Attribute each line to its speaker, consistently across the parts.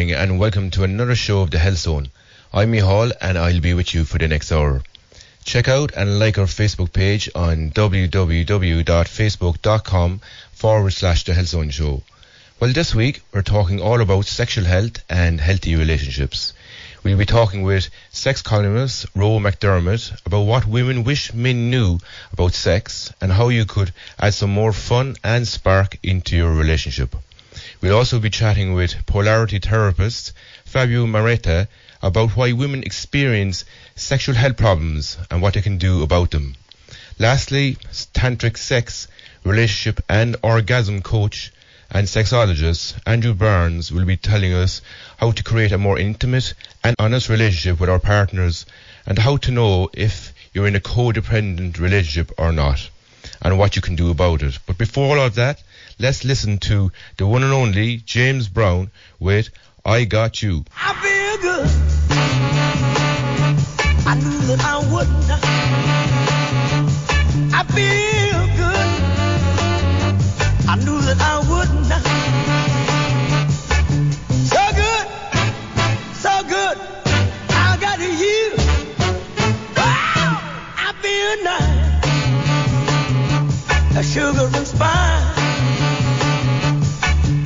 Speaker 1: morning and welcome to another show of the Health Zone. I'm Mihal and I'll be with you for the next hour. Check out and like our Facebook page on www.facebook.com/The Health Zone Show. Well, this week we're talking all about sexual health and healthy relationships. We'll be talking with sex columnist Roe McDermott about what women wish men knew about sex and how you could add some more fun and spark into your relationship. We'll also be chatting with Polarity Therapist Fabio Moretta about why women experience sexual health problems and what they can do about them. Lastly, Tantric sex, relationship and orgasm coach and sexologist Andrew Barnes will be telling us how to create a more intimate and honest relationship with our partners and how to know if you're in a co-dependent relationship or not and what you can do about it. But before all of that, let's listen to the one and only James Brown with I Got You.
Speaker 2: I feel good. I knew that I wouldn't. I feel good. I knew that I wouldn't. So good, so good. I got you. Wow, I feel nice. A sugar and spice.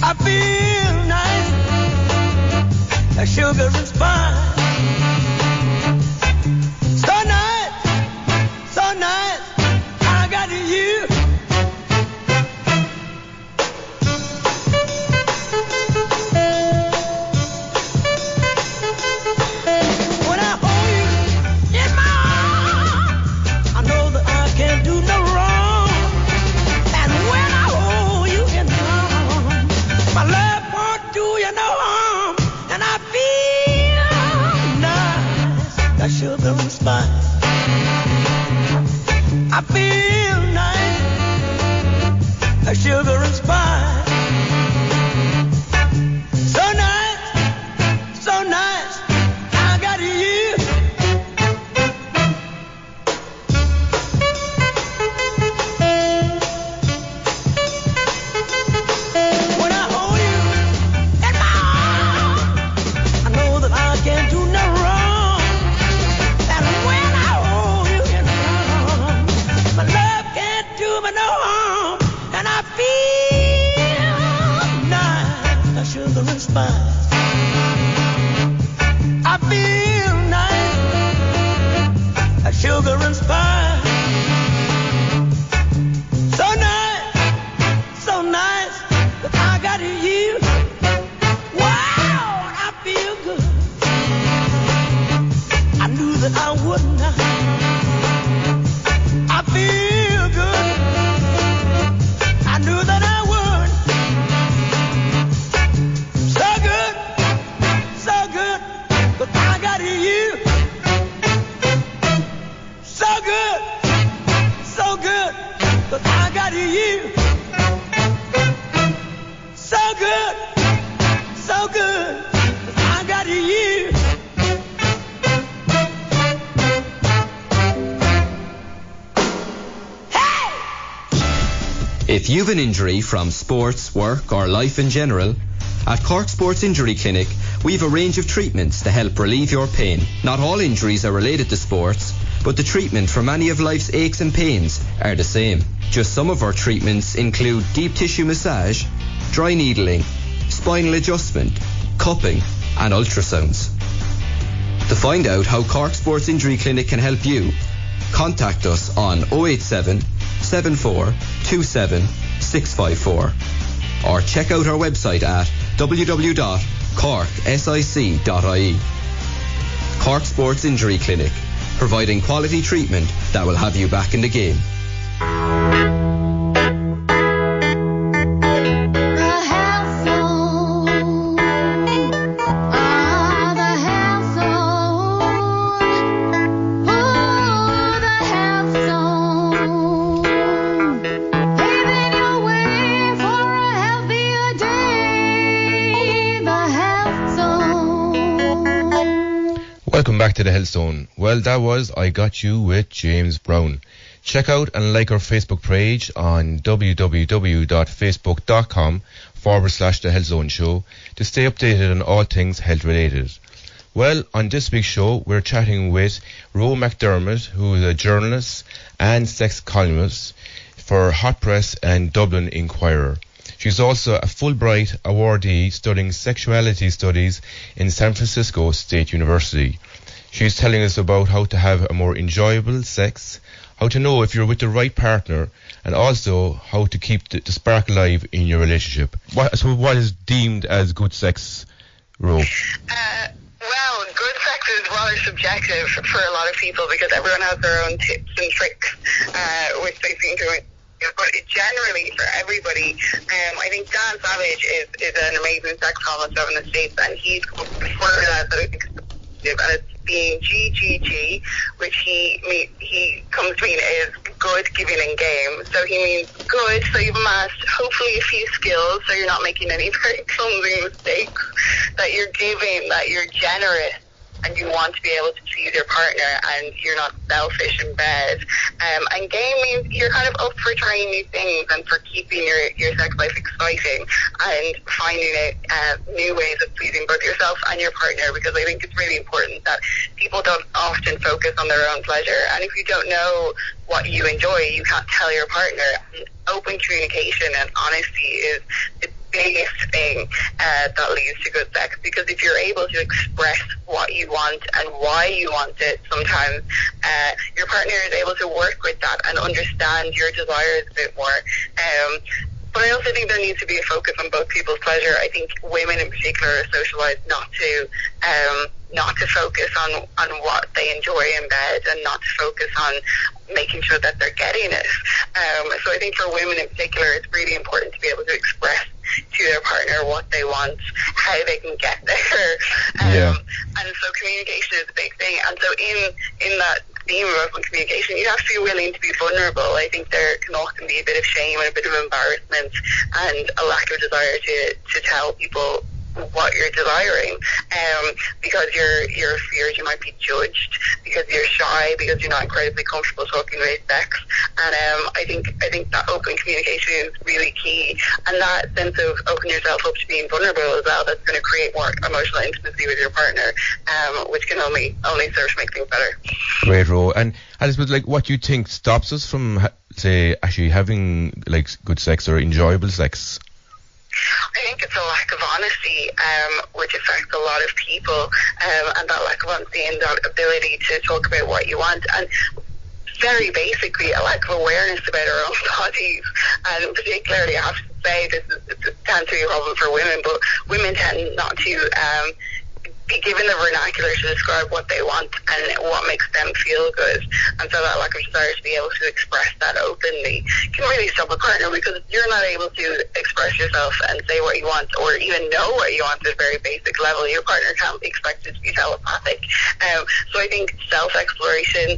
Speaker 2: I feel nice. A sugar and spice. So nice, so nice. I got you. When I hold you in my arms, I know that I can't do no wrong. And when I hold you in my arms, my love won't do you no harm. And I feel nice, that sugar and spice. I feel nice, that sugar and spice. So nice, so nice, I got you. When I hold you in my arms, I know that I can't do no wrong. And when I hold you in my arms, my love can't do me no harm. And I feel nice, that sugar and spice. I feel nice, that sugar and spice. So nice, that I got you. Wow, I feel good. I knew that I wouldn't. I feel good. I knew that I would. So good, but I got you. So good, but I got you. So good, but I got you.
Speaker 3: If you've an injury from sports, work or life in general, at Cork Sports Injury Clinic, we've a range of treatments to help relieve your pain. Not all injuries are related to sports, but the treatment for many of life's aches and pains are the same. Just some of our treatments include deep tissue massage, dry needling, spinal adjustment, cupping and ultrasounds. To find out how Cork Sports Injury Clinic can help you, contact us on 087 74 27 654 or check out our website at www.corksic.ie. Cork Sports Injury Clinic, providing quality treatment that will have you back in the game.
Speaker 1: Welcome back to the Health Zone. Well, that was I Got You with James Brown. Check out and like our Facebook page on www.facebook.com facebook.com/The Health Zone Show to stay updated on all things health related. Well, on this week's show, we're chatting with Roe McDermott, who is a journalist and sex columnist for Hot Press and Dublin Inquirer. She's also a Fulbright awardee studying sexuality studies in San Francisco State University. She's telling us about how to have a more enjoyable sex, how to know if you're with the right partner, and also how to keep the spark alive in your relationship. So what is deemed as good sex, Ro?
Speaker 4: Well, good sex is rather subjective for a lot of people because everyone has their own tips and tricks, which they seem to. But generally, for everybody, I think Dan Savage is an amazing sex columnist out in the States, and he's called before that I think and it's being GGG, which he comes to mean is good, giving, and game. So he means good, so you've amassed hopefully a few skills, so you're not making any very clumsy mistakes, that you're giving, that you're generous, and you want to be able to please your partner, and you're not selfish in bed. And game means you're kind of up for trying new things and for keeping your sex life exciting and finding new ways of pleasing both yourself and your partner, because I think it's really important that people don't often focus on their own pleasure, and if you don't know what you enjoy, you can't tell your partner. And open communication and honesty is the biggest thing that leads to good sex, because if you're able to express what you want and why you want it, sometimes your partner is able to work with that and understand your desires a bit more. But I also think there needs to be a focus on both people's pleasure. I think women in particular are socialized not to focus on what they enjoy in bed, and not to focus on making sure that they're getting it. So I think for women in particular, it's really important to be able to express to their partner what they want, how they can get there. And so communication is a big thing. And so in that theme of open communication, you have to be willing to be vulnerable. I think there can often be a bit of shame and a bit of embarrassment and a lack of desire to tell people what you're desiring, because you're feared you might be judged, because you're shy, because you're not incredibly comfortable talking about sex. And I think that open communication is really key, and that sense of opening yourself up to being vulnerable as well, that's going to create more emotional intimacy with your partner, which can only serve to make things better.
Speaker 1: Great, Ro. And I suppose, like, what you think stops us from say actually having like good sex or enjoyable sex?
Speaker 4: I think it's a lack of honesty, which affects a lot of people, and that lack of honesty and that ability to talk about what you want, and very basically a lack of awareness about our own bodies. And particularly, I have to say, it's a tantric problem for women, but women tend not to be given the vernacular to describe what they want and what makes them feel good. And so that lack of desire to be able to express that openly can really stop a partner, because you're not able to express yourself and say what you want, or even know what you want at a very basic level. Your partner can't be expected to be telepathic. So I think self-exploration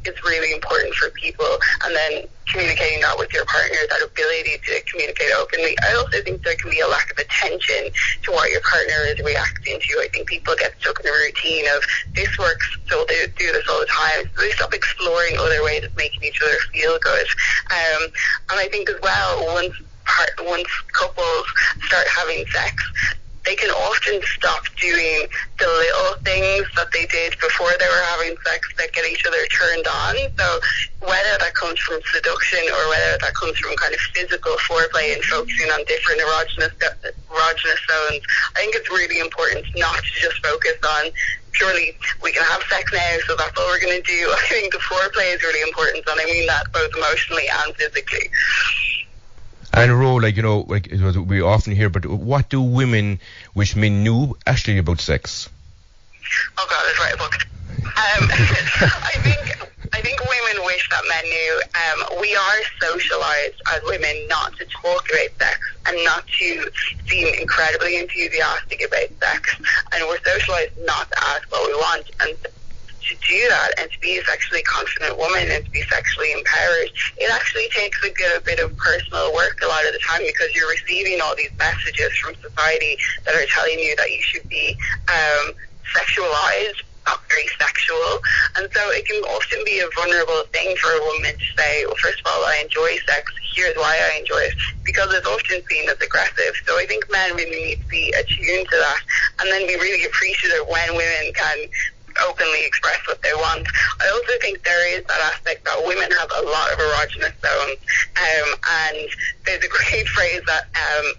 Speaker 4: is really important for people, and then communicating that with your partner, that ability to communicate openly. I also think there can be a lack of attention to what your partner is reacting to. I think people get stuck in a routine of this works, so they do this all the time. So they stop exploring other ways of making each other feel good. And I think as well, once couples start having sex, they can often stop doing the little things that they did before they were having sex that get each other turned on. So whether that comes from seduction or whether that comes from kind of physical foreplay and focusing on different erogenous zones, I think it's really important not to just focus on purely we can have sex now, so that's all we're going to do. I think the foreplay is really important, and I mean that both emotionally and physically.
Speaker 1: And Ro, like, you know, like we often hear, but what do women wish men knew actually about sex?
Speaker 4: Oh God, let's write a book. I think women wish that men knew. We are socialized as women not to talk about sex and not to seem incredibly enthusiastic about sex, and we're socialized not to ask what we want. And to do that and to be a sexually confident woman and to be sexually empowered, it actually takes a good bit of personal work a lot of the time, because you're receiving all these messages from society that are telling you that you should be sexualized, not very sexual. And so it can often be a vulnerable thing for a woman to say, well, first of all, I enjoy sex. here's why I enjoy it, because it's often seen as aggressive. So I think men really need to be attuned to that, and then be really appreciative when women can openly express what they want. I also think there is that aspect that women have a lot of erogenous zones, and there's a great phrase that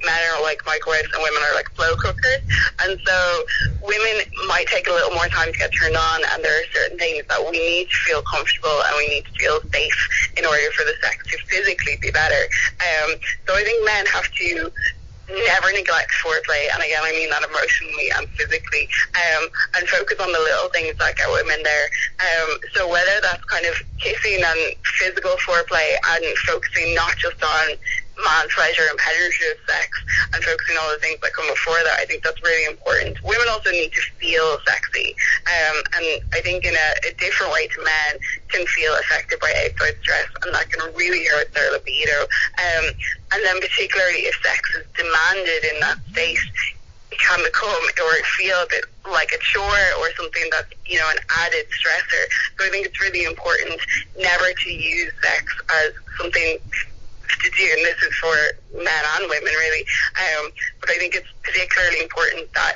Speaker 4: men are like microwaves and women are like slow cookers, and so women might take a little more time to get turned on, and there are certain things that we need to feel comfortable and we need to feel safe in order for the sex to physically be better. So I think men have to never neglect foreplay, and again I mean that emotionally and physically, and focus on the little things that get women there. So whether that's kind of kissing and physical foreplay and focusing not just on man pleasure and penetrative sex and focusing on all the things that come before that, I think that's really important. Women also need to feel sexy, and I think in a different way to men can feel affected by outside stress, and that can really hurt their libido. And then particularly if sex is demanded in that state, it can become or feel a bit like a chore or something that's, you know, an added stressor. So I think it's really important never to use sex as something to do, and this is for men and women really, but I think it's particularly important that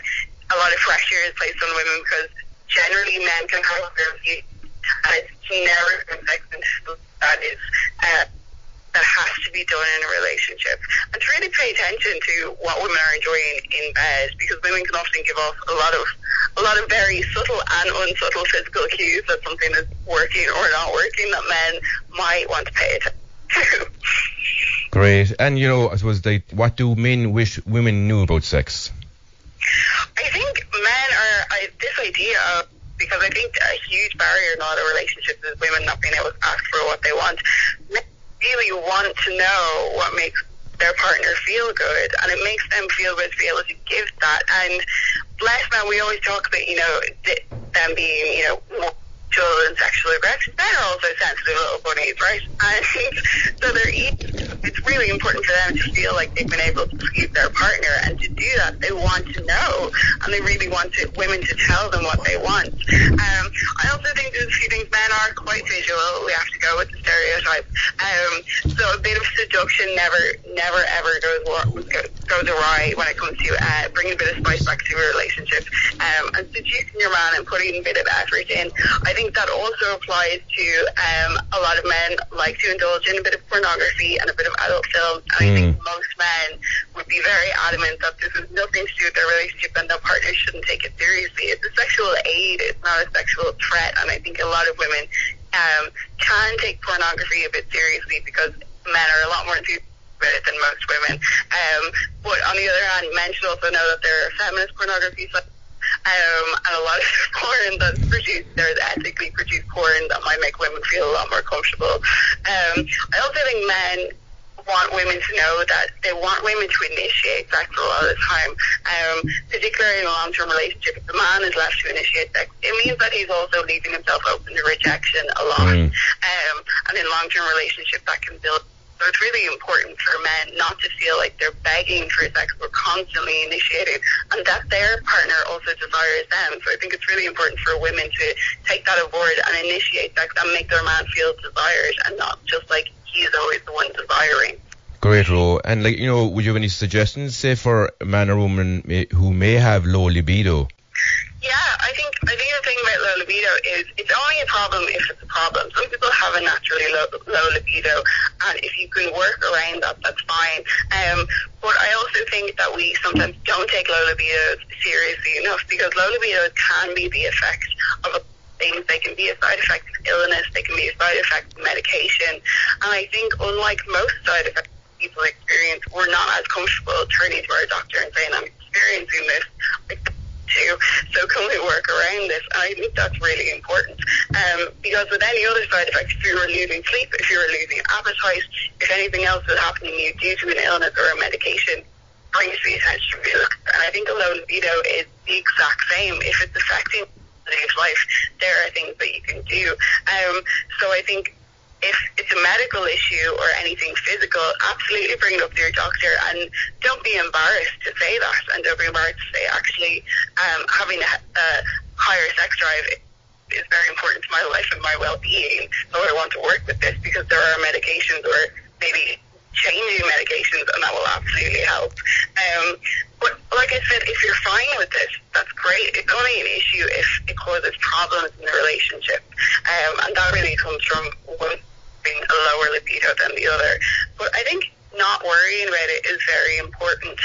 Speaker 4: a lot of pressure is placed on women, because generally men can have their view, and it's never been sex that is that has to be done in a relationship, and to really pay attention to what women are enjoying in bed, because women can often give off a lot of very subtle and unsubtle physical cues that something is working or not working that men might want to pay attention to.
Speaker 1: Great. And, you know, I suppose, what do men wish women knew about sex?
Speaker 4: I think men are this idea of, because I think a huge barrier in a lot of relationships is women not being able to ask for what they want. Men really want to know what makes their partner feel good, and it makes them feel good to be able to give that. And bless men, we always talk about, you know, them being, you know, more and sexual aggression. They're also sensitive little bunnies, right? And so it's really important for them to feel like they've been able to please their partner, and to do that they want to know, and they really want women to tell them what they want. I also think there's a few things. Men are quite visual. We have to go with the stereotype. So a bit of seduction never ever goes awry when it comes to bringing a bit of spice back to a relationship, and seducing your man and putting a bit of effort in. I think that also applies to a lot of men like to indulge in a bit of pornography and a bit of adult film, and I think most men would be very adamant that this has nothing to do with their relationship and their partner shouldn't take it seriously. It's a sexual aid, it's not a sexual threat, and I think a lot of women can take pornography a bit seriously, because men are a lot more enthusiastic about it than most women. But on the other hand, men should also know that there are feminist pornography sites, and a lot of porn that's produced, there's ethically produced porn that might make women feel a lot more comfortable. I also think men want women to know that they want women to initiate sex a lot of the time, particularly in a long-term relationship. If the man is left to initiate sex, it means that he's also leaving himself open to rejection a lot. And in long-term relationships that can build. So it's really important for men not to feel like they're begging for sex or constantly initiating, and that their partner also desires them. So I think it's really important for women to take that aboard and initiate sex and make their man feel desired, and not just like he's always the one desiring.
Speaker 1: Great, Ro. And, like, you know, would you have any suggestions, say, for a man or woman who may have low libido?
Speaker 4: Yeah, I think the thing about low libido is it's only a problem if it's a problem. Some people have a naturally low libido, and if you can work around that, that's fine. But I also think that we sometimes don't take low libidos seriously enough, because low libidos can be the effect of things. They can be a side effect of illness, they can be a side effect of medication, and I think unlike most side effects people experience, we're not as comfortable turning to our doctor and saying, I'm experiencing this, too, so can we work around this? And I think that's really important, because with any other side effects, if you were losing sleep, if you were losing appetite, if anything else is happening to you due to an illness or a medication, brings the attention to it. And I think a low libido is the exact same. If it's affecting your life, there are things that you can do. So I think if it's a medical issue or anything physical, absolutely bring it up to your doctor, and don't be embarrassed to say that, and don't be embarrassed to say, actually, having a higher sex drive is very important to my life and my well-being, so I want to work with this, because there are medications or maybe changing medications, and that will absolutely help. But like I said, if you're fine with this, that's great. It's only an issue if it causes problems in the relationship, and that really comes from one being a lower libido than the other. But I think not worrying about it is very important.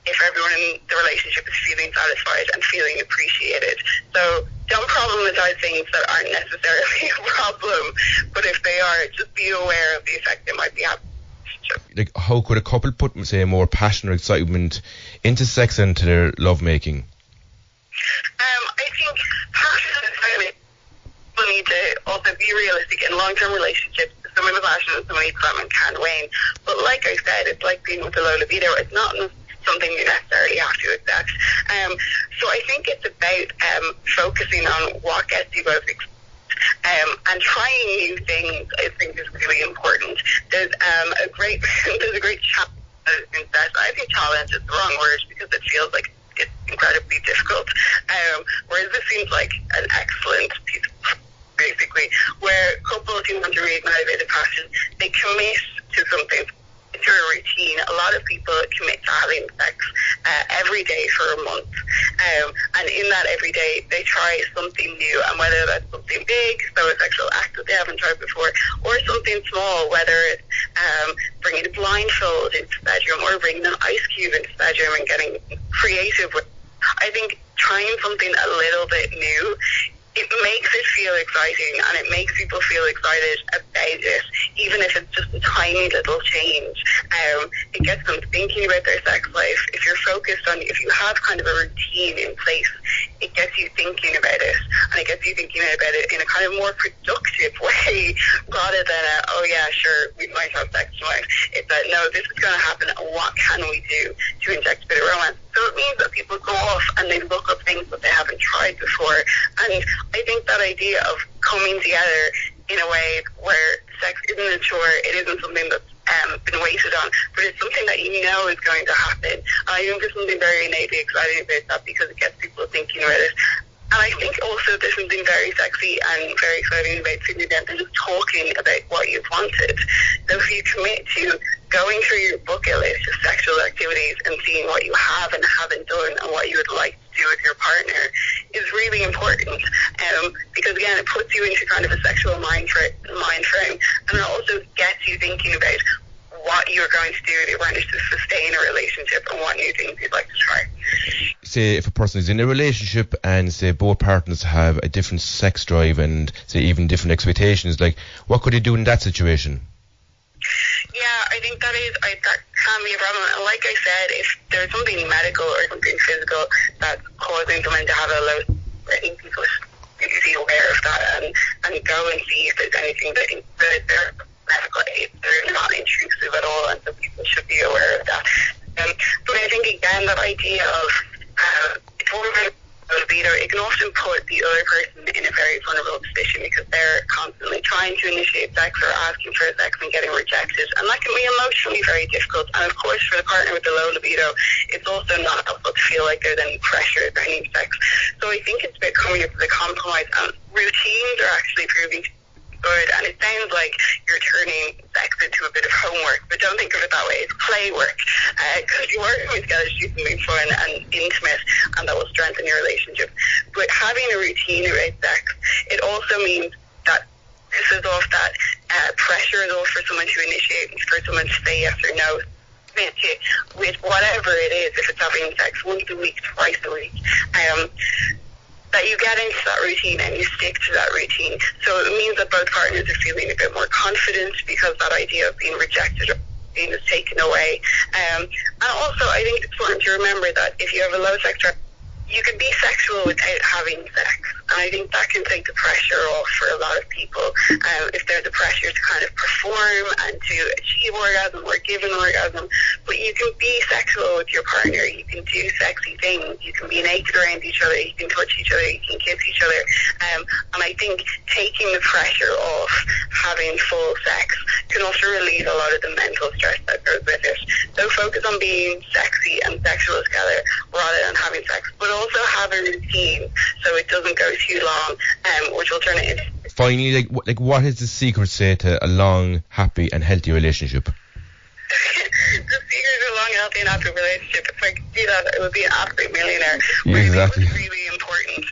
Speaker 4: If everyone in the relationship is feeling satisfied and feeling appreciated. So don't problematize things that aren't necessarily a problem, but if they are, just be aware of the effect they might be having.
Speaker 1: Like, how could a couple put, say, more passion or excitement into sex and to their lovemaking?
Speaker 4: I think passion and excitement, people need to also be realistic in long-term relationships. Some of the passion and some of the excitement can wane. But like I said, it's like being with a low libido. It's not something you necessarily have to accept. So I think it's about focusing on what gets you both excited. And trying new things, I think, is really important. There's a great challenge. I think challenge is the wrong word because it feels like it's incredibly difficult. Whereas this seems like an excellent piece of, basically, where couples who want to reignite their passion, they commit to something, to a routine. A lot of people commit to having sex every day for a month, and in that every day they try something new, and whether that's something big, so a sexual act that they haven't tried before, or something small, whether it's bringing a blindfold into the bedroom or bringing an ice cube into the bedroom and getting creative with. I think trying something a little bit new, it makes it feel exciting, and it makes people feel excited about it, even if it's just a tiny little change. It gets them thinking about their sex life. If you're focused on, if you have kind of a routine in place, it gets you thinking about it, and it gets you thinking about it in a kind of more productive way, rather than oh yeah, sure, we might have sex tonight. It's that, no, this is going to happen, and what can we do to inject a bit of romance? So it means that people go off and they look up things that they haven't tried before. And I think that idea of coming together in a way where sex isn't a chore, it isn't something that's been waited on, but it's something that you know is going to happen. And I think there's something very innately exciting about that because it gets people thinking about it. And I think also there's something very sexy and very exciting about sitting down and just talking about what you've wanted. So if you commit to going through your bucket list of sexual activities and seeing what you have and haven't done and what you would like to do with your partner is really important, because again, it puts you into kind of a sexual mind frame, and it also gets you thinking about what you're going to do if you want to sustain a relationship and what new things you'd like to try.
Speaker 1: Say if a person is in a relationship and say both partners have a different sex drive and say even different expectations, like what could they do in that situation?
Speaker 4: Yeah, I think that can be a problem. And like I said, if there's something medical or something physical that's causing someone to have a low, I think people should be aware of that and go and see if there's anything that they're medical aids. They're not intrusive at all, and so people should be aware of that. But I think again, that idea of it's more about libido, it can often put the other person in a very vulnerable position because they're constantly trying to initiate sex or asking for sex and getting rejected, and that can be emotionally very difficult. And of course, for the partner with the low libido, it's also not helpful to feel like there's any pressure or any sex. So I think it's about coming up with a compromise, and routines are actually proving good, and it sounds like you're turning sex into a bit of homework, but don't think of it that way. It's play work, because you're working together to do something fun and intimate, and that will strengthen your relationship. But having a routine around sex, it also means that this is off that pressure is off for someone to initiate, for someone to say yes or no with whatever it is. If it's having sex once a week, twice a week, that you get into that routine and you stick to that routine. So it means that both partners are feeling a bit more confident because that idea of being rejected or being taken away. And also, I think it's important to remember that if you have a low sex drive, you can be sexual without having sex. And I think that can take the pressure off for a lot of people. If there's a pressure to kind of perform and to achieve orgasm or give an orgasm, but you can be sexual with your partner. You can do sexy things. You can be naked around each other. You can touch each other. You can kiss each other. And I think taking the pressure off having full sex can also relieve a lot of the mental stress that goes with it. So focus on being sexy and sexual together rather than having sex, but also have a routine so it doesn't go too long, which will turn it into...
Speaker 1: Finally, like what is the secret, say, to a long, happy and healthy relationship?
Speaker 4: The secret to a long, healthy, and happy relationship. If I could do that, I would be an absolute millionaire. What
Speaker 1: Exactly.
Speaker 4: I think is really important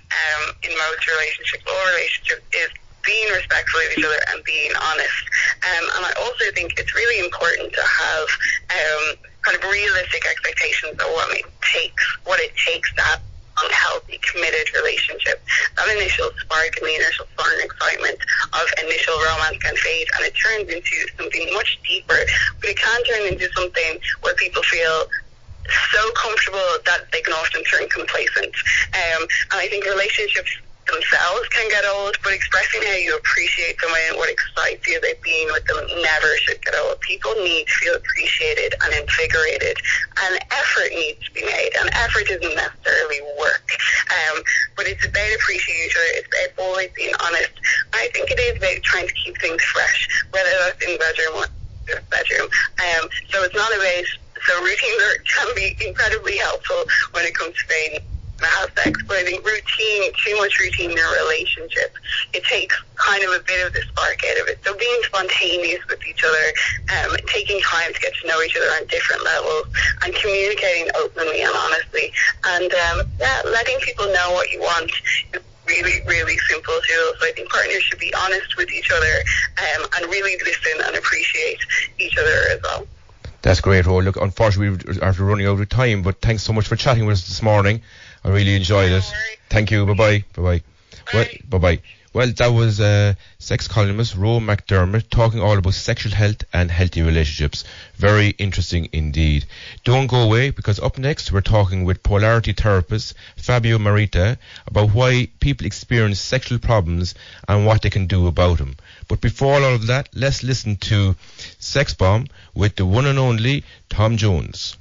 Speaker 4: in most relationships, all relationships, is being respectful of each other and being honest. And I also think it's really important to have kind of realistic expectations of what it takes to have a healthy, committed relationship. That initial spark and the initial fun and excitement of initial romance can fade, and it turns into something much deeper. But it can turn into something where people feel so comfortable that they can often turn complacent. And I think relationships themselves can get old, but expressing how you appreciate them and what excites you about being with them never should get old. People need to feel appreciated and invigorated, and effort needs to be made, and effort isn't necessarily work, but it's about appreciating each other. It's about always being honest. I think it is about trying to keep things fresh, whether that's in the bedroom or the bedroom. So it's not about, so routines can be incredibly helpful when it comes to being have sex, but I think too much routine in a relationship, it takes kind of a bit of the spark out of it. So being spontaneous with each other, taking time to get to know each other on different levels, and communicating openly and honestly, and letting people know what you want is really, really simple too. So I think partners should be honest with each other and really listen and appreciate each other as well.
Speaker 1: That's great, Ro. Look, unfortunately, we're after running out of time, but thanks so much for chatting with us this morning. I really enjoyed it. Thank you. Bye-bye. Bye-bye. Well, bye-bye. Well, that was sex columnist Roe McDermott talking all about sexual health and healthy relationships. Very interesting indeed. Don't go away, because up next we're talking with Polarity Therapist Fabio Moretta about why people experience sexual problems and what they can do about them. But before all of that, let's listen to Sex Bomb with the one and only Tom Jones.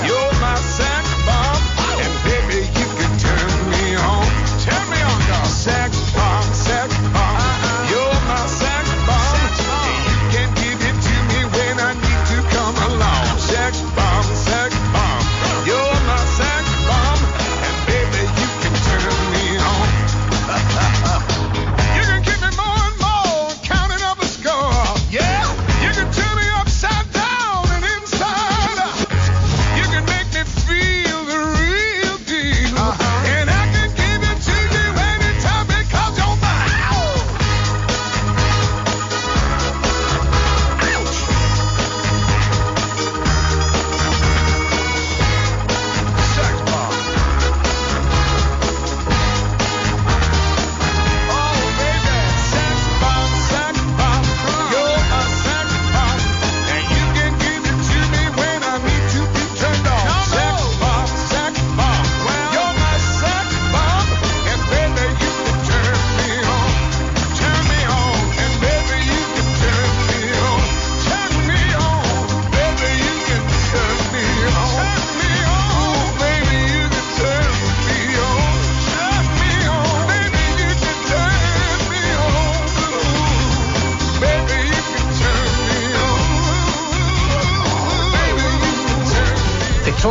Speaker 5: You're my sex bomb, and baby, you can turn me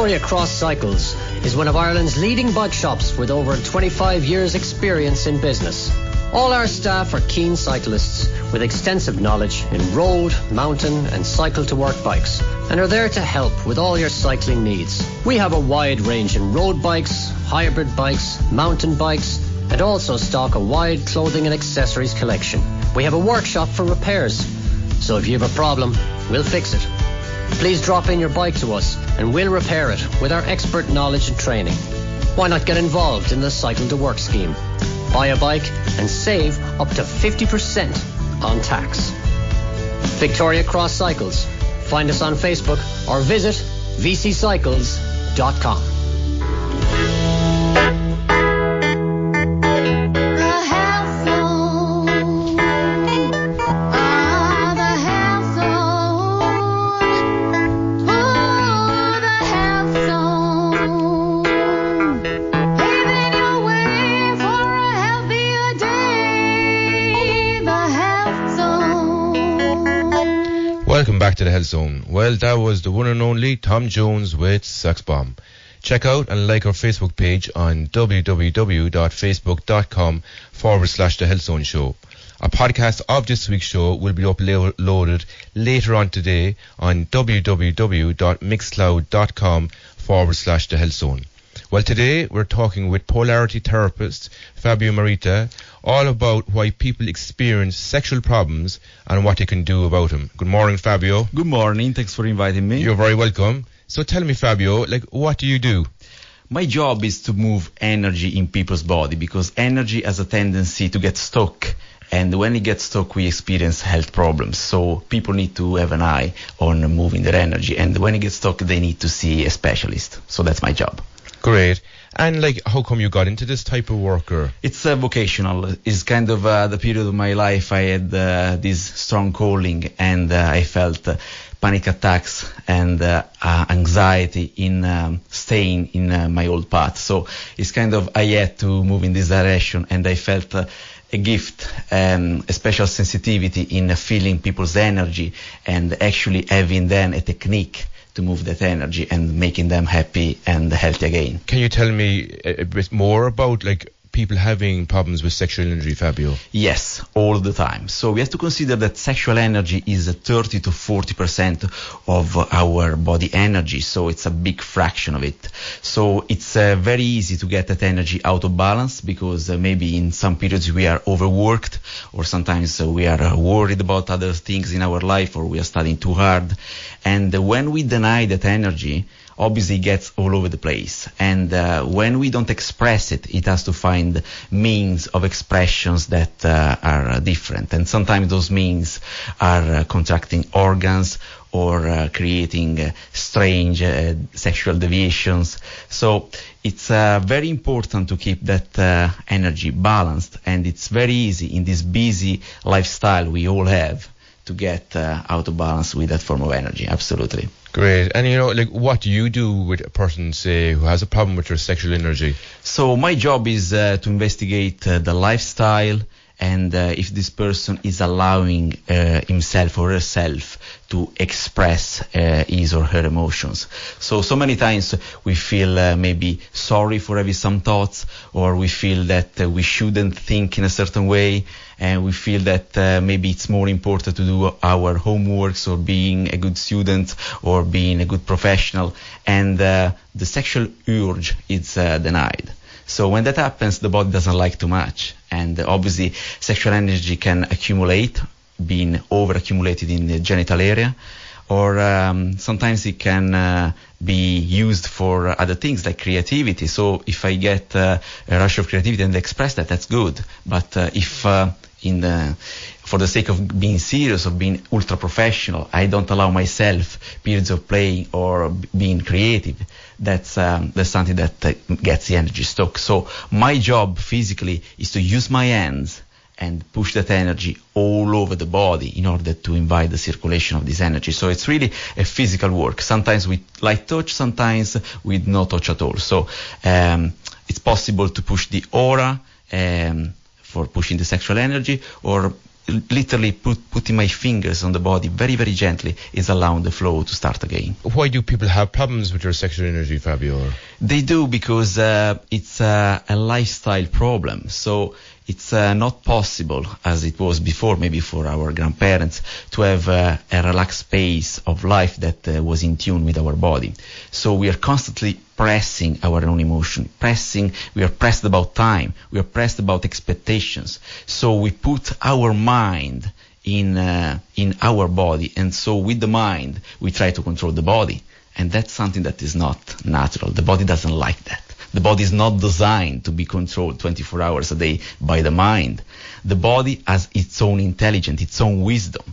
Speaker 5: Victoria Cross Cycles is one of Ireland's leading bike shops with over 25 years experience in business. All our staff are keen cyclists with extensive knowledge in road, mountain and cycle-to-work bikes and are there to help with all your cycling needs. We have a wide range in road bikes, hybrid bikes, mountain bikes and also stock a wide clothing and accessories collection. We have a workshop for repairs, so if you have a problem, we'll fix it. Please drop in your bike to us and we'll repair it with our expert knowledge and training. Why not get involved in the Cycle to Work scheme? Buy a bike and save up to 50% on tax. Victoria Cross Cycles. Find us on Facebook or visit vccycles.com.
Speaker 1: Welcome back to the Health Zone. Well, that was the one and only Tom Jones with Sex Bomb. Check out and like our Facebook page on www.facebook.com/The Health Zone Show. A podcast of this week's show will be uploaded later on today on www.mixcloud.com/The Health Zone. Well, today we're talking with Polarity Therapist Fabio Moretta all about why people experience sexual problems and what they can do about them. Good morning, Fabio.
Speaker 6: Good morning. Thanks for inviting me.
Speaker 1: You're very welcome. So tell me, Fabio, what do you do?
Speaker 6: My job is to move energy in people's body because energy has a tendency to get stuck. And when it gets stuck, we experience health problems. So people need to have an eye on moving their energy. And when it gets stuck, they need to see a specialist. So that's my job.
Speaker 1: Great. And how come you got into this type of work?
Speaker 6: It's vocational. It's kind of the period of my life I had this strong calling and I felt panic attacks and anxiety in staying in my old path. So it's kind of I had to move in this direction and I felt a gift, a special sensitivity in feeling people's energy and actually having then a technique to move that energy and making them happy and healthy again.
Speaker 1: Can you tell me a bit more about people having problems with sexual energy, Fabio?
Speaker 6: Yes, all the time. So we have to consider that sexual energy is 30 to 40% of our body energy. So it's a big fraction of it. So it's very easy to get that energy out of balance because maybe in some periods we are overworked or sometimes we are worried about other things in our life or we are studying too hard. And when we deny that energy, obviously it gets all over the place. And when we don't express it, it has to find means of expressions that are different. And sometimes those means are contracting organs or creating strange sexual deviations. So it's very important to keep that energy balanced. And it's very easy in this busy lifestyle we all have to get out of balance with that form of energy. Absolutely.
Speaker 1: Great. And what do you do with a person, say, who has a problem with their sexual energy?
Speaker 6: So my job is to investigate the lifestyle and if this person is allowing himself or herself to express his or her emotions. So many times we feel maybe sorry for having some thoughts, or we feel that we shouldn't think in a certain way, and we feel that maybe it's more important to do our homeworks or being a good student or being a good professional, and the sexual urge is denied. So when that happens, the body doesn't like too much. And obviously, sexual energy can accumulate, being over-accumulated in the genital area, or sometimes it can be used for other things like creativity. So if I get a rush of creativity and express that, that's good. But if for the sake of being serious, of being ultra-professional, I don't allow myself periods of playing or being creative, that's something that gets the energy stuck. So my job physically is to use my hands and push that energy all over the body in order to invite the circulation of this energy. So it's really a physical work, sometimes with light touch, sometimes with no touch at all. So it's possible to push the aura for pushing the sexual energy, or literally putting my fingers on the body very, very gently is allowing the flow to start again.
Speaker 1: Why do people have problems with their sexual energy, Fabio?
Speaker 6: They do because it's a lifestyle problem. So it's not possible, as it was before, maybe for our grandparents, to have a relaxed pace of life that was in tune with our body. So we are constantly pressing our own emotion, we are pressed about time, we are pressed about expectations. So we put our mind in our body, and so with the mind we try to control the body, and that's something that is not natural. The body doesn't like that. The body is not designed to be controlled 24 hours a day by the mind. The body has its own intelligence, its own wisdom.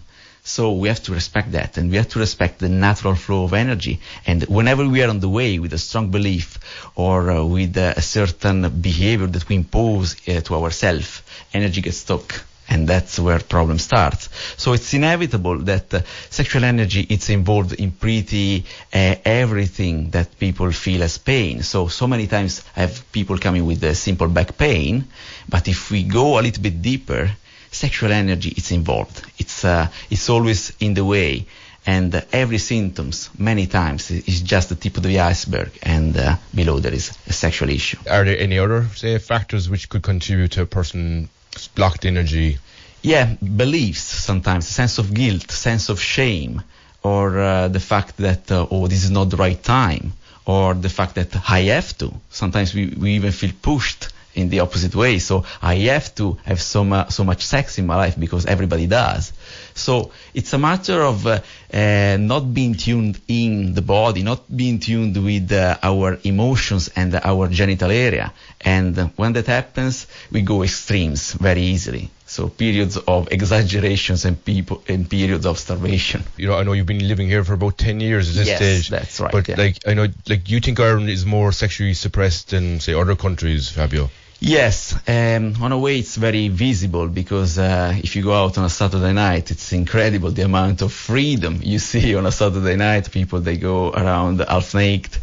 Speaker 6: So we have to respect that, and we have to respect the natural flow of energy. And whenever we are on the way with a strong belief or with a certain behavior that we impose to ourselves, energy gets stuck. And that's where problem starts. So it's inevitable that sexual energy is involved in pretty everything that people feel as pain. So many times I have people coming with a simple back pain, but if we go a little bit deeper, sexual energy is involved. It's always in the way, and every symptoms many times is just the tip of the iceberg, and below there is a sexual issue.
Speaker 1: Are there any other, say, factors which could contribute to a person's blocked energy?
Speaker 6: Yeah, beliefs sometimes, sense of guilt, sense of shame, or the fact that, this is not the right time, or the fact that I have to. Sometimes we even feel pushed in the opposite way. So I have to have so much sex in my life because everybody does. So it's a matter of not being tuned in the body, not being tuned with our emotions and our genital area. And when that happens, we go extremes very easily. So periods of exaggerations and periods of starvation.
Speaker 1: I know you've been living here for about 10 years at this stage.
Speaker 6: Yes, that's right.
Speaker 1: But
Speaker 6: yeah.
Speaker 1: I know, you think Ireland is more sexually suppressed than, say, other countries, Fabio?
Speaker 6: Yes, on a way it's very visible because if you go out on a Saturday night, it's incredible the amount of freedom you see on a Saturday night. People, they go around half naked,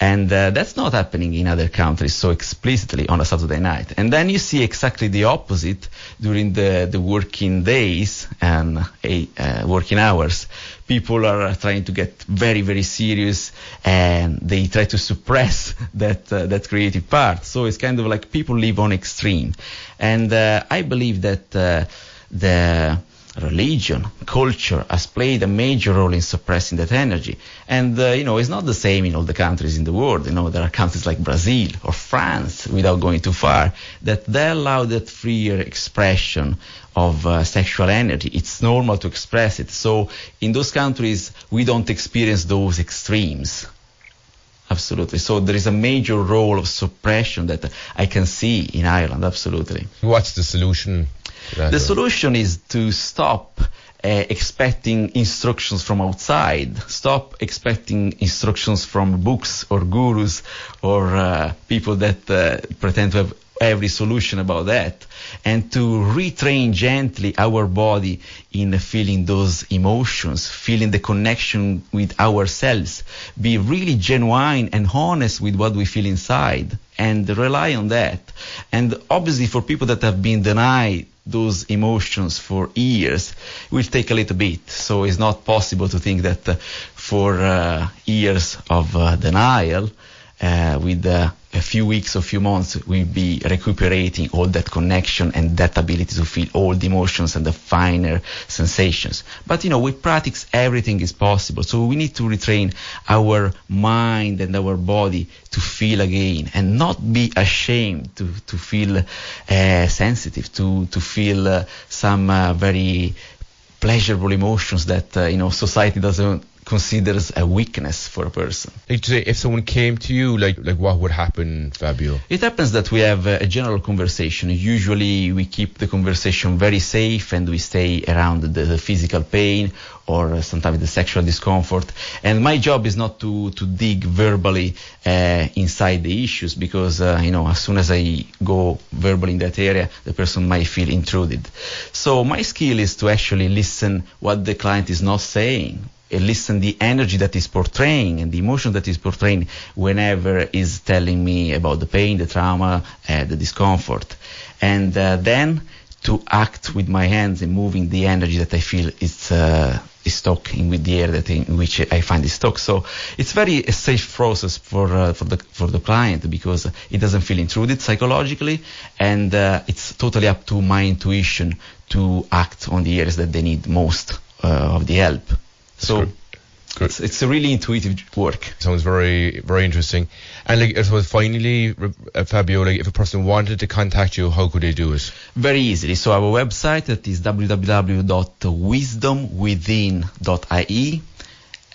Speaker 6: and that's not happening in other countries so explicitly on a Saturday night. And then you see exactly the opposite during the working days and working hours. People are trying to get very, very serious, and they try to suppress that creative part. So it's kind of like people live on extreme. And I believe that the religion, culture has played a major role in suppressing that energy. And, it's not the same in all the countries in the world. There are countries like Brazil or France, without going too far, that they allow that freer expression of sexual energy. It's normal to express it. So in those countries, we don't experience those extremes. Absolutely. So there is a major role of suppression that I can see in Ireland. Absolutely.
Speaker 1: What's the solution to that?
Speaker 6: The solution is to stop expecting instructions from outside. Stop expecting instructions from books or gurus or people that pretend to have every solution about that, and to retrain gently our body in feeling those emotions, feeling the connection with ourselves, be really genuine and honest with what we feel inside, and rely on that. And obviously for people that have been denied those emotions for years, it will take a little bit. So it's not possible to think that for years of denial, with a few weeks or few months, we'll be recuperating all that connection and that ability to feel all the emotions and the finer sensations. But, with practice, everything is possible. So we need to retrain our mind and our body to feel again, and not be ashamed to feel sensitive, to feel some very pleasurable emotions that, society doesn't considers a weakness for a person.
Speaker 1: If someone came to you, like what would happen, Fabio?
Speaker 6: It happens that we have a general conversation. Usually we keep the conversation very safe, and we stay around the physical pain or sometimes the sexual discomfort. And my job is not to dig verbally inside the issues, because as soon as I go verbally in that area, the person might feel intruded. So my skill is to actually listen what the client is not saying, listen the energy that is portraying and the emotion that is portraying whenever is telling me about the pain, the trauma, the discomfort, and then to act with my hands and moving the energy that I feel is stuck in with the air in which I find it stuck. So it's very a safe process for the client, because it doesn't feel intruded psychologically, and it's totally up to my intuition to act on the areas that they need most of the help. So it's a really intuitive work.
Speaker 1: Sounds very, very interesting. And like, I suppose finally, Fabio, like if a person wanted to contact you, how could they do it?
Speaker 6: Very easily. So our website, that is www.wisdomwithin.ie,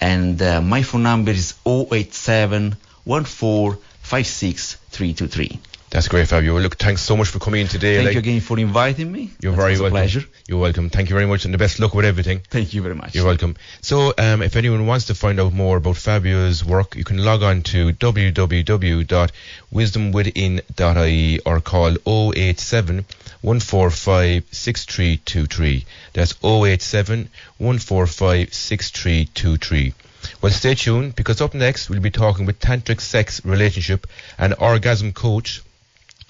Speaker 6: and my phone number is 087 14 56 323.
Speaker 1: That's great, Fabio. Well, look, thanks so much for coming in today.
Speaker 6: Thank you again for inviting me.
Speaker 1: You're very welcome.
Speaker 6: Pleasure.
Speaker 1: You're welcome. Thank you very much, and the best luck with everything.
Speaker 6: Thank you very much.
Speaker 1: You're welcome. So, if anyone wants to find out more about Fabio's work, you can log on to www.wisdomwithin.ie or call 087 145 6323. That's 087 145 6323. Well, stay tuned, because up next we'll be talking with Tantric sex, relationship and orgasm coach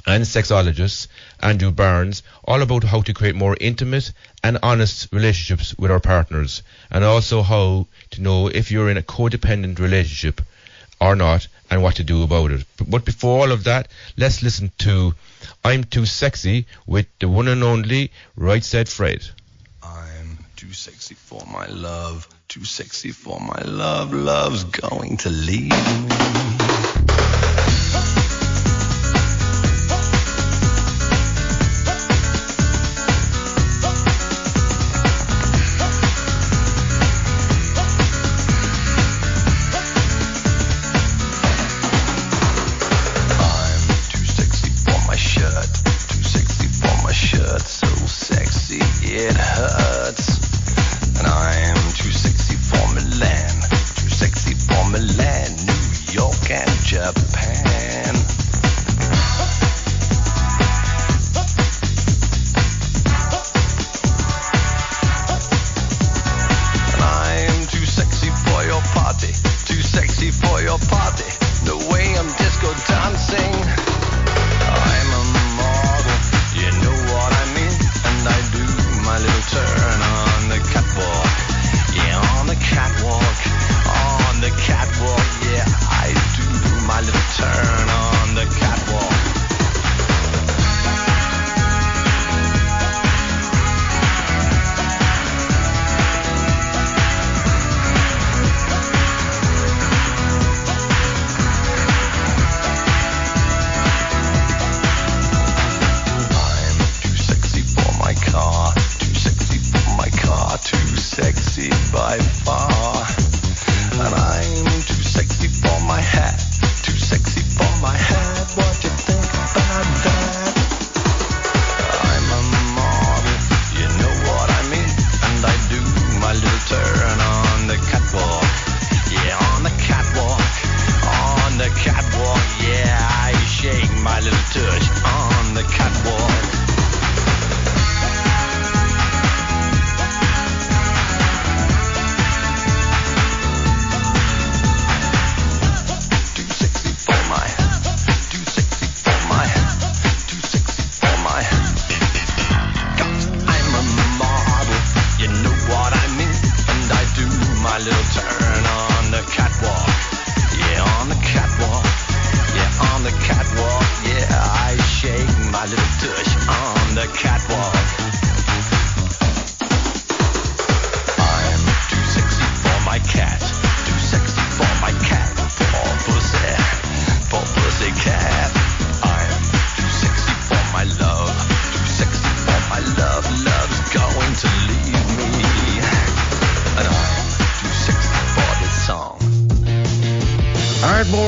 Speaker 1: and sexologist Andrew Barnes, all about how to create more intimate and honest relationships with our partners, and also how to know if you're in a codependent relationship or not, and what to do about it. But before all of that, let's listen to I'm Too Sexy with the one and only Right Said Fred.
Speaker 7: I'm too sexy for my love, too sexy for my love, love's going to leave me.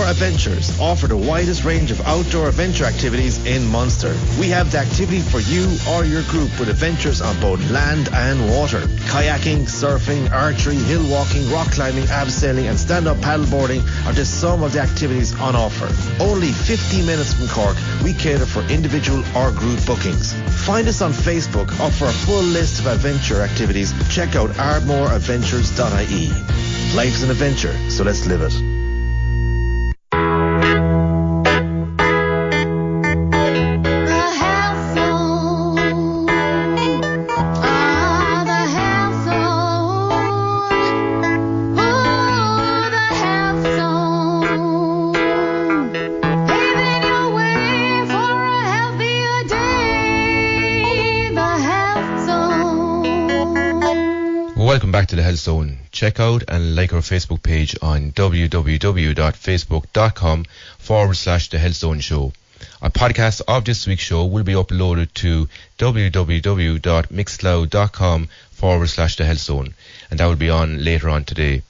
Speaker 8: Adventures offer the widest range of outdoor adventure activities in Munster. We have the activity for you or your group with adventures on both land and water. Kayaking, surfing, archery, hill walking, rock climbing, abseiling and stand-up paddleboarding are just some of the activities on offer. Only 15 minutes from Cork, we cater for individual or group bookings. Find us on Facebook or for a full list of adventure activities, check out ardmoreadventures.ie. Life's an adventure, so let's live it.
Speaker 1: Welcome back to the Health Zone. Check out and like our Facebook page on www.facebook.com/The Health Zone Show. A podcast of this week's show will be uploaded to www.mixcloud.com/The Health Zone, and that will be on later on today.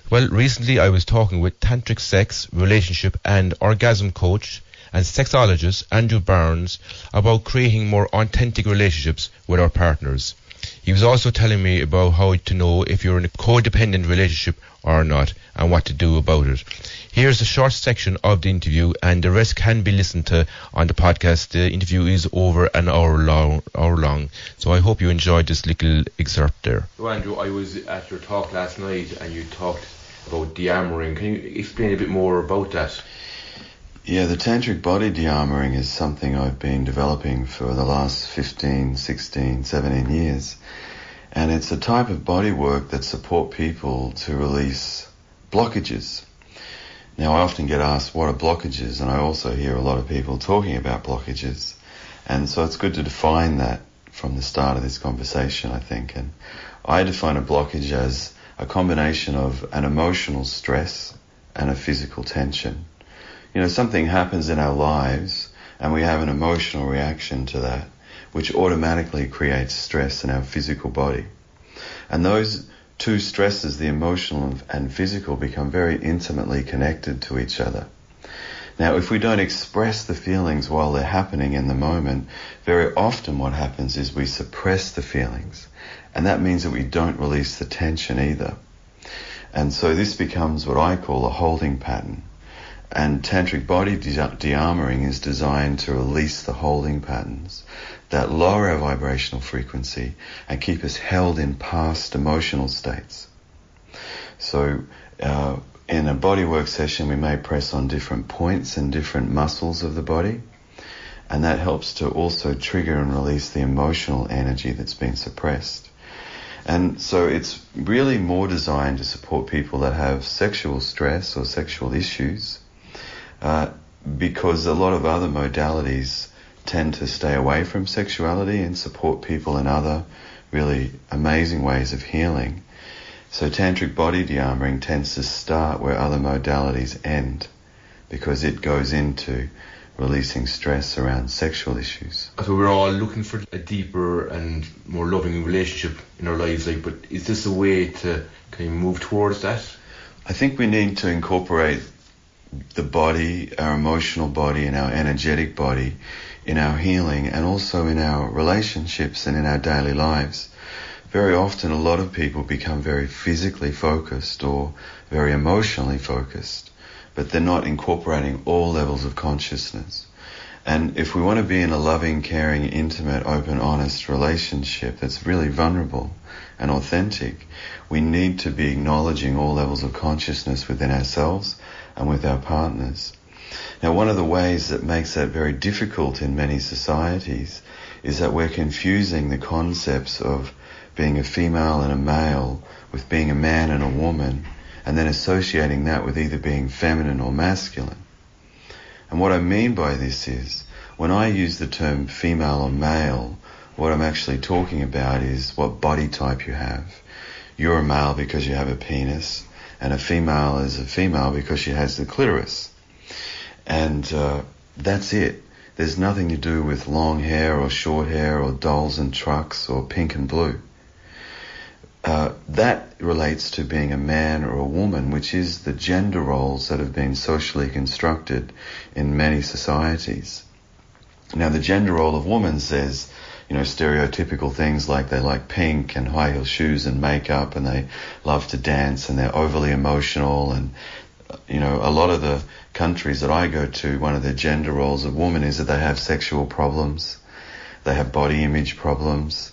Speaker 1: Well, recently I was talking with Tantric sex, relationship and orgasm coach and sexologist Andrew Barnes about creating more authentic relationships with our partners. He was also telling me about how to know if you're in a co-dependent relationship or not and what to do about it. Here's a short section of the interview, and the rest can be listened to on the podcast. The interview is over an hour long, so I hope you enjoyed this little excerpt there. So Andrew, I was at your talk last night and you talked about de-armoring. Can you explain a bit more about that?
Speaker 9: Yeah, the tantric body de-armoring is something I've been developing for the last 15, 16, 17 years. And it's a type of body work that support people to release blockages. Now, I often get asked, what are blockages? And I also hear a lot of people talking about blockages. And so it's good to define that from the start of this conversation, I think. And I define a blockage as a combination of an emotional stress and a physical tension. You know, something happens in our lives and we have an emotional reaction to that, which automatically creates stress in our physical body. And those two stresses, the emotional and physical, become very intimately connected to each other. Now, if we don't express the feelings while they're happening in the moment, very often what happens is we suppress the feelings. And that means that we don't release the tension either. And so this becomes what I call a holding pattern. And tantric body de-armoring is designed to release the holding patterns that lower our vibrational frequency and keep us held in past emotional states. So in a bodywork session, we may press on different points and different muscles of the body, and that helps to also trigger and release the emotional energy that's been suppressed. And so it's really more designed to support people that have sexual stress or sexual issues, because a lot of other modalities tend to stay away from sexuality and support people in other really amazing ways of healing. So tantric body de-armoring tends to start where other modalities end, because it goes into releasing stress around sexual issues.
Speaker 1: So we're all looking for a deeper and more loving relationship in our lives, but is this a way to kind of move towards that?
Speaker 9: I think we need to incorporate the body, our emotional body and our energetic body in our healing and also in our relationships and in our daily lives. Very often a lot of people become very physically focused or very emotionally focused, but they're not incorporating all levels of consciousness. And if we want to be in a loving, caring, intimate, open, honest relationship that's really vulnerable and authentic, we need to be acknowledging all levels of consciousness within ourselves and with our partners. Now, one of the ways that makes that very difficult in many societies is that we're confusing the concepts of being a female and a male with being a man and a woman, and then associating that with either being feminine or masculine. And what I mean by this is, when I use the term female or male, what I'm actually talking about is what body type you have. You're a male because you have a penis, and a female is a female because she has the clitoris. And that's it. There's nothing to do with long hair or short hair or dolls and trucks or pink and blue. That relates to being a man or a woman, which is the gender roles that have been socially constructed in many societies. Now, the gender role of woman says, stereotypical things like they like pink and high heel shoes and makeup, and they love to dance, and they're overly emotional. And, a lot of the countries that I go to, one of the gender roles of woman is that they have sexual problems, they have body image problems.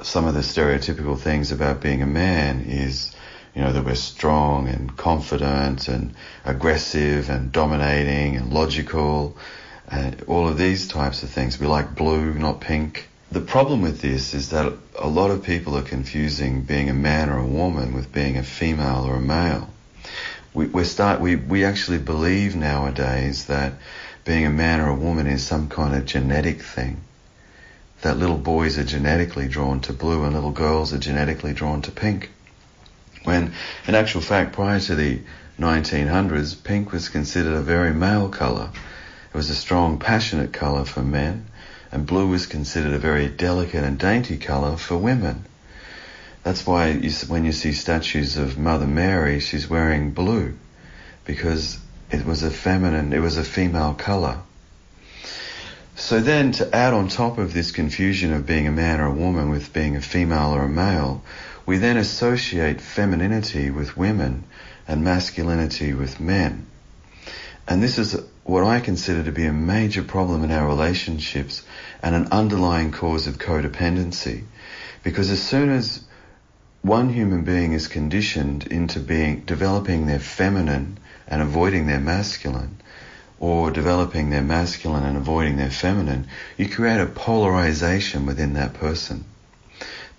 Speaker 9: Some of the stereotypical things about being a man is, that we're strong and confident and aggressive and dominating and logical, and all of these types of things. We like blue, not pink. The problem with this is that a lot of people are confusing being a man or a woman with being a female or a male. We actually believe nowadays that being a man or a woman is some kind of genetic thing, that little boys are genetically drawn to blue and little girls are genetically drawn to pink. When, in actual fact, prior to the 1900s, pink was considered a very male colour. It was a strong, passionate colour for men, and blue was considered a very delicate and dainty colour for women. That's why when you see statues of Mother Mary, she's wearing blue, because it was a female colour. So then, to add on top of this confusion of being a man or a woman with being a female or a male, we then associate femininity with women and masculinity with men. And this is what I consider to be a major problem in our relationships and an underlying cause of codependency. Because as soon as one human being is conditioned into developing their feminine and avoiding their masculine, or developing their masculine and avoiding their feminine, you create a polarization within that person.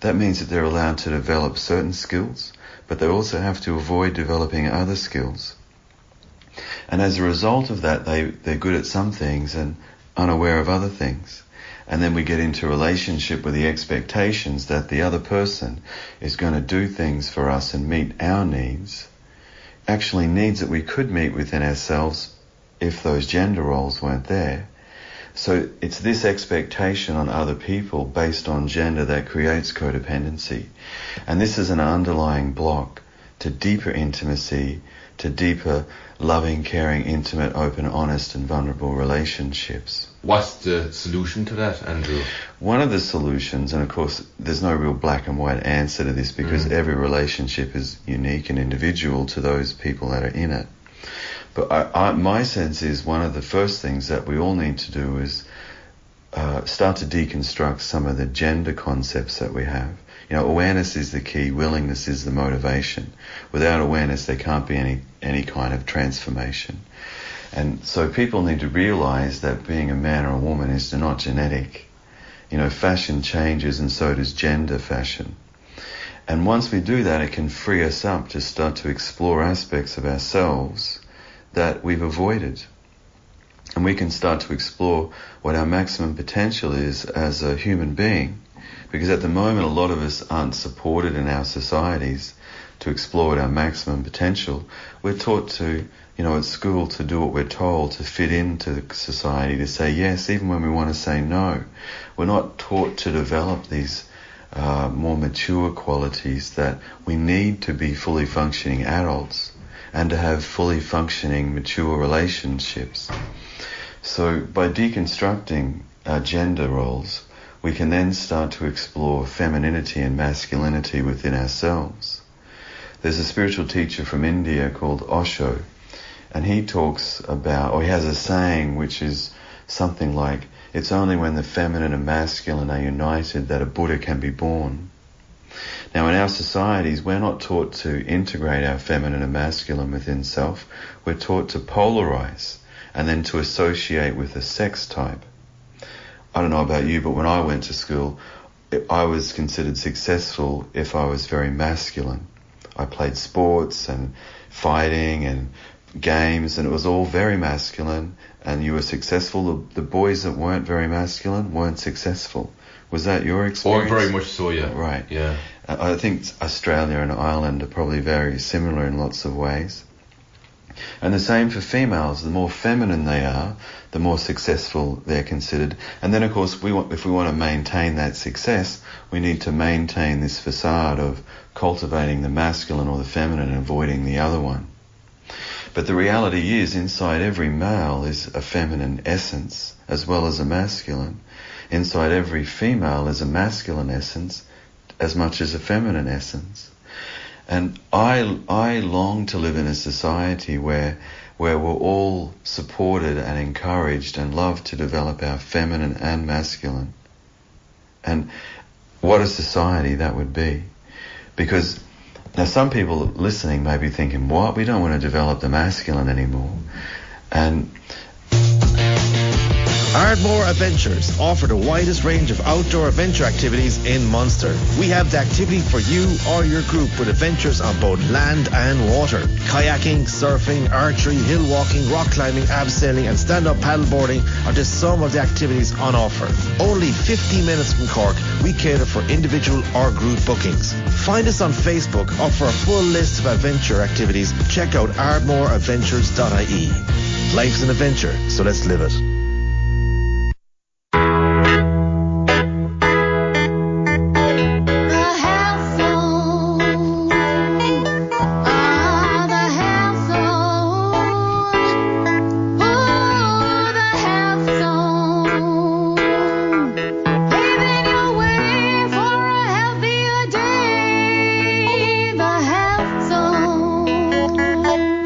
Speaker 9: That means that they're allowed to develop certain skills, but they also have to avoid developing other skills. And as a result of that, they're good at some things and unaware of other things. And then we get into a relationship with the expectations that the other person is going to do things for us and meet our needs, actually needs that we could meet within ourselves if those gender roles weren't there. So it's this expectation on other people based on gender that creates codependency. And this is an underlying block to deeper intimacy, to deeper loving, caring, intimate, open, honest and vulnerable relationships.
Speaker 1: What's the solution to that, Andrew?
Speaker 9: One of the solutions, and of course there's no real black and white answer to this because every relationship is unique and individual to those people that are in it. But my sense is one of the first things that we all need to do is start to deconstruct some of the gender concepts that we have. You know, awareness is the key, willingness is the motivation. Without awareness, there can't be any kind of transformation. And so people need to realize that being a man or a woman is not genetic. You know, fashion changes and so does gender fashion. And once we do that, it can free us up to start to explore aspects of ourselves that we've avoided. And we can start to explore what our maximum potential is as a human being. Because at the moment, a lot of us aren't supported in our societies to explore our maximum potential. We're taught to, at school to do what we're told, to fit into society, to say yes, even when we want to say no. We're not taught to develop these more mature qualities that we need to be fully functioning adults and to have fully functioning mature relationships. So by deconstructing our gender roles, we can then start to explore femininity and masculinity within ourselves. There's a spiritual teacher from India called Osho, and he talks about, or he has a saying which is something like, it's only when the feminine and masculine are united that a Buddha can be born. Now in our societies, we're not taught to integrate our feminine and masculine within self. We're taught to polarize and then to associate with a sex type. I don't know about you, but when I went to school, I was considered successful if I was very masculine. I played sports and fighting and games, and it was all very masculine, and you were successful. The boys that weren't very masculine weren't successful. Was that your experience?
Speaker 1: Oh, very much so, yeah.
Speaker 9: Right.
Speaker 1: Yeah.
Speaker 9: I think Australia and Ireland are probably very similar in lots of ways. And the same for females. The more feminine they are, the more successful they're considered. And then, of course, if we want to maintain that success, we need to maintain this facade of cultivating the masculine or the feminine and avoiding the other one. But the reality is, inside every male is a feminine essence as well as a masculine. Inside every female is a masculine essence as much as a feminine essence. And I long to live in a society where we're all supported and encouraged and loved to develop our feminine and masculine. And what a society that would be. Because now some people listening may be thinking, what? We don't want to develop the masculine anymore. And
Speaker 8: Ardmore Adventures offer the widest range of outdoor adventure activities in Munster. We have the activity for you or your group with adventures on both land and water. Kayaking, surfing, archery, hill walking, rock climbing, abseiling and stand-up paddleboarding are just some of the activities on offer. Only 50 minutes from Cork, we cater for individual or group bookings. Find us on Facebook or for a full list of adventure activities, check out ardmoreadventures.ie. Life's an adventure, so let's live it.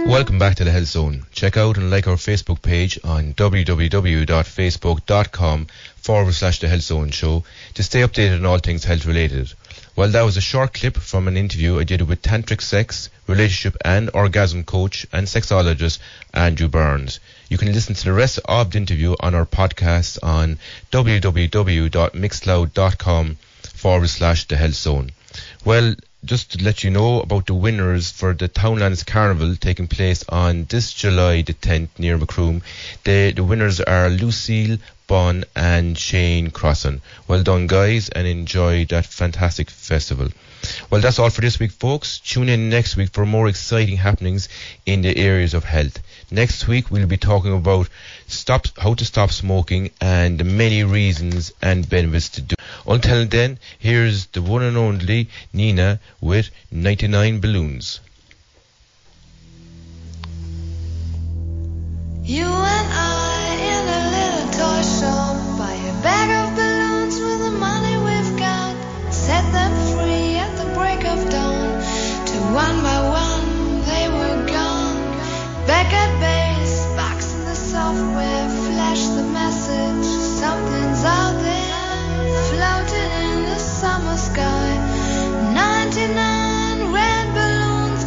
Speaker 1: Welcome back to the Health Zone. Check out and like our Facebook page on www.facebook.com/The Health Zone Show to stay updated on all things health related. Well, that was a short clip from an interview I did with Tantric sex, relationship and orgasm coach and sexologist Andrew Burns. You can listen to the rest of the interview on our podcast on www.mixcloud.com/The Health Zone. Well, just to let you know about the winners for the Townlands Carnival taking place on this July the 10th near Macroom. The winners are Lucille Bunn and Shane Crossan. Well done, guys, and enjoy that fantastic festival. Well, that's all for this week, folks. Tune in next week for more exciting happenings in the areas of health. Next week, we'll be talking about how to stop smoking and the many reasons and benefits to do. Until then, here's the one and only Nina with 99 Balloons.
Speaker 10: You and I in a little toy shop, buy a bag of balloons with the money we've got, set them free at the break of dawn, till one by one they were gone. Back at base, box in the software, flash the message, something's out there, floating in the summer sky. 99 red balloons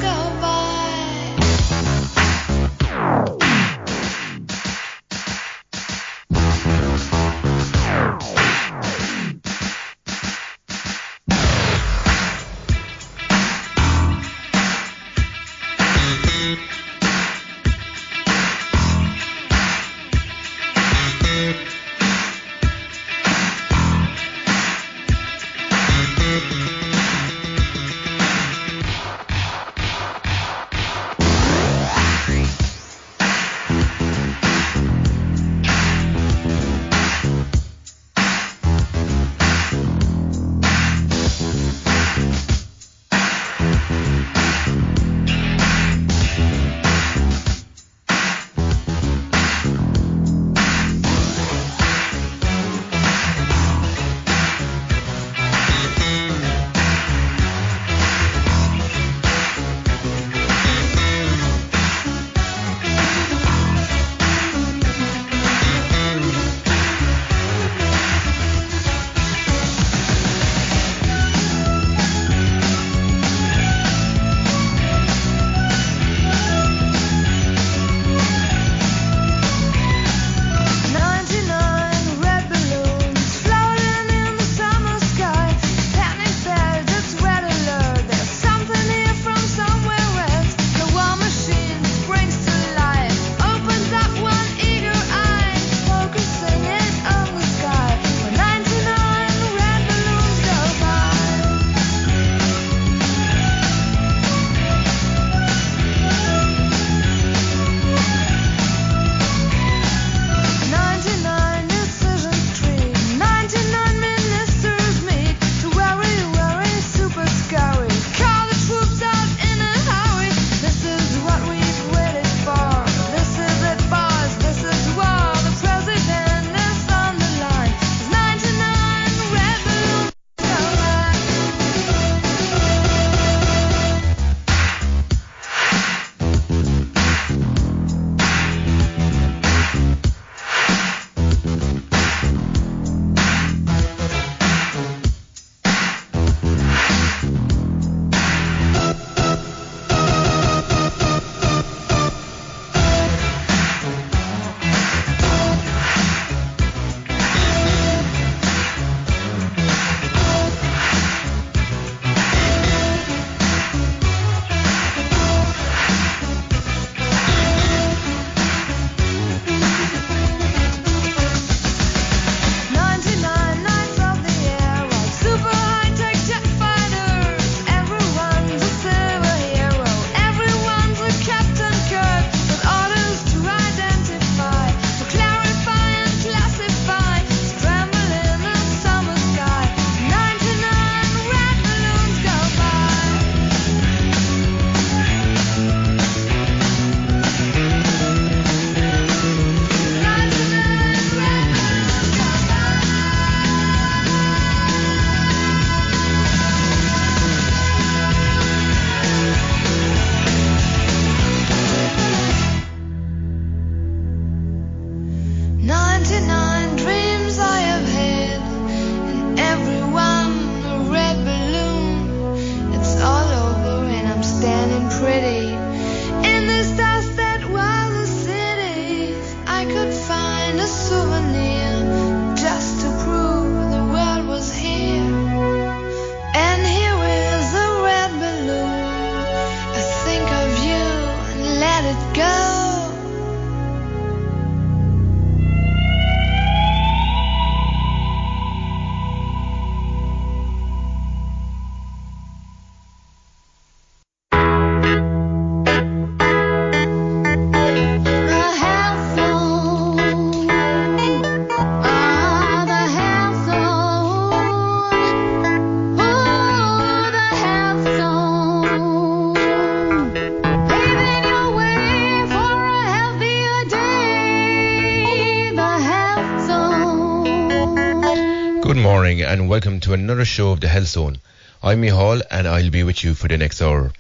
Speaker 1: morning and welcome to another show of the Health Zone. I'm Mihal and I'll be with you for the next hour.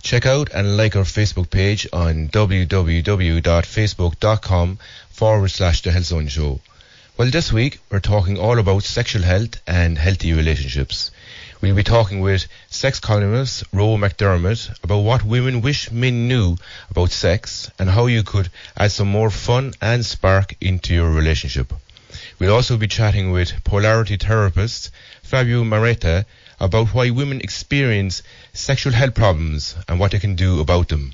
Speaker 1: Check out and like our Facebook page on www.facebook.com/The Health Zone Show. Well, this week we're talking all about sexual health and healthy relationships. We'll be talking with sex columnist Roe McDermott about what women wish men knew about sex and how you could add some more fun and spark into your relationship. We'll also be chatting with Polarity Therapist Fabio Moretta about why women experience sexual health problems and what they can do about them.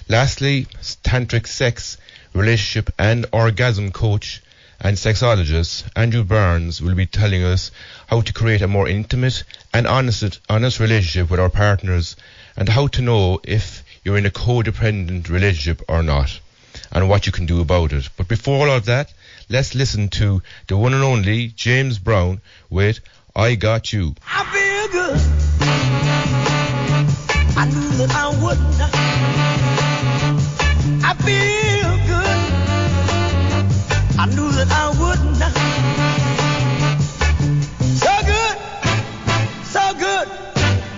Speaker 1: Lastly, Tantric sex, relationship and orgasm coach and sexologist Andrew Barnes will be telling us how to create a more intimate and honest relationship with our partners and how to know if you're in a co-dependent relationship or not and what you can do about it. But before all of that, let's listen to the one and only James Brown with I Got You.
Speaker 2: I feel good. I knew that I wouldn't. I feel good. I knew that I wouldn't. So good, so good.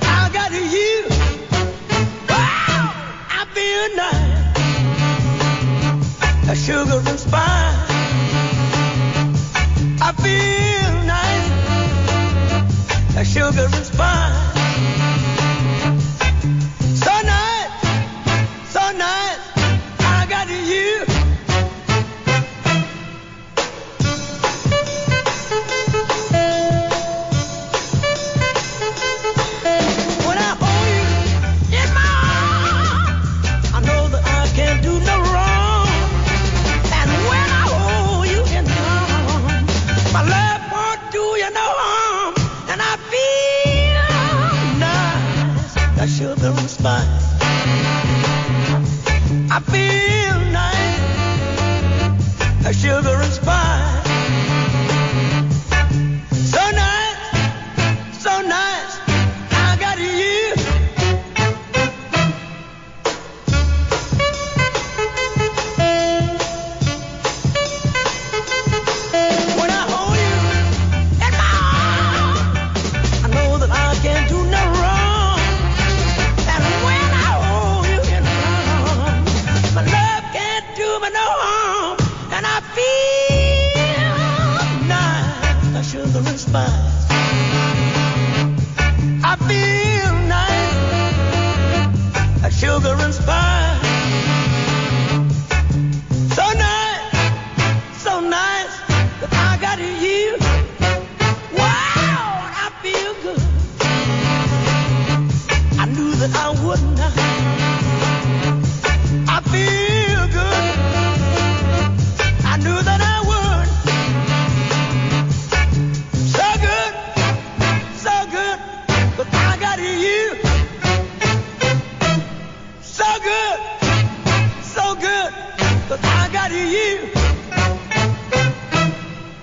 Speaker 2: I got you. Wow, I feel nice. A sugar and spice. I feel nice. A sugar and spice. So nice, so nice. I got you. When I hold you in my arms, I know that I can't do no wrong. And when I hold you in my arms, my love won't do you no harm. And I feel nice, that sugar and spice. I feel nice, that sugar and spice. So nice, so nice, I got you. When I hold you in my arms, I know that I can't do no wrong. And when I hold you in my arms, my love can't do me no harm. And I feel nice, that sugar and spice. I feel nice, that sugar and spice. So nice, so nice, that I got you. Wow, I feel good. I knew that I wouldn't. I feel good. I knew that I would. So good, but I got you. So good, but I got you.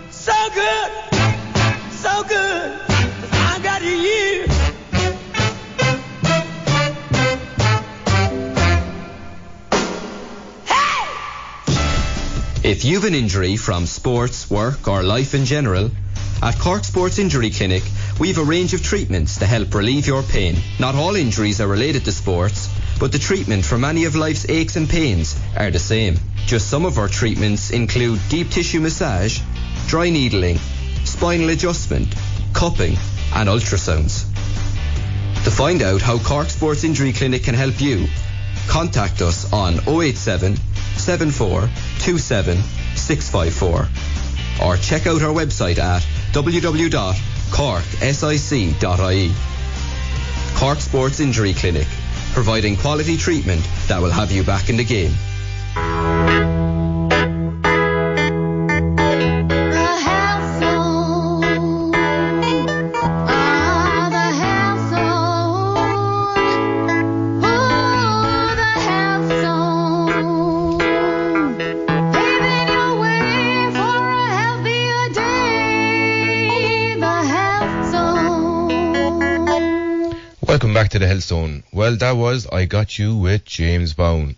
Speaker 2: So good, but I got you.
Speaker 3: If you've an injury from sports, work or life in general, at Cork Sports Injury Clinic, we've a range of treatments to help relieve your pain. Not all injuries are related to sports, but the treatment for many of life's aches and pains are the same. Just some of our treatments include deep tissue massage, dry needling, spinal adjustment, cupping and ultrasounds. To find out how Cork Sports Injury Clinic can help you, contact us on 087 74 27 654 or check out our website at www.corksic.ie. Cork Sports Injury Clinic, providing quality treatment that will have you back in the game.
Speaker 1: Welcome back to the Health Zone. Well, that was I Got You with James Brown.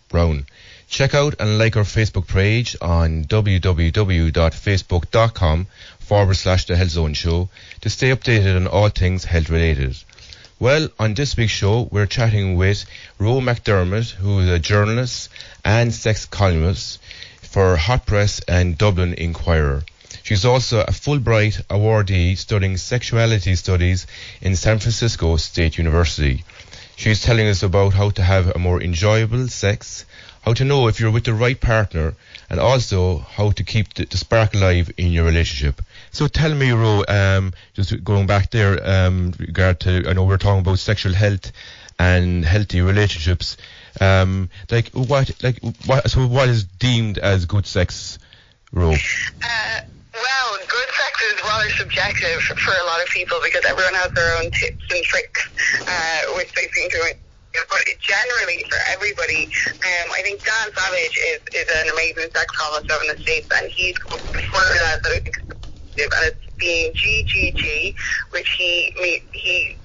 Speaker 1: Check out and like our Facebook page on www.facebook.com/The Health Zone Show to stay updated on all things health related. Well, on this week's show, we're chatting with Roe McDermott, who is a journalist and sex columnist for Hot Press and Dublin Inquirer. She's also a Fulbright awardee studying sexuality studies in San Francisco State University. She's telling us about how to have a more enjoyable sex, how to know if you're with the right partner, and also how to keep the spark alive in your relationship. So tell me, Ro, just going back there, regard to, I know we're talking about sexual health and healthy relationships. What is deemed as good sex, Ro?
Speaker 4: Well, good sex is rather subjective for a lot of people because everyone has their own tips and tricks, which they seem to. But generally, for everybody, I think Dan Savage is an amazing sex columnist over in the States, and he's come up with a formula that I think is effective, and it's being GGG, which he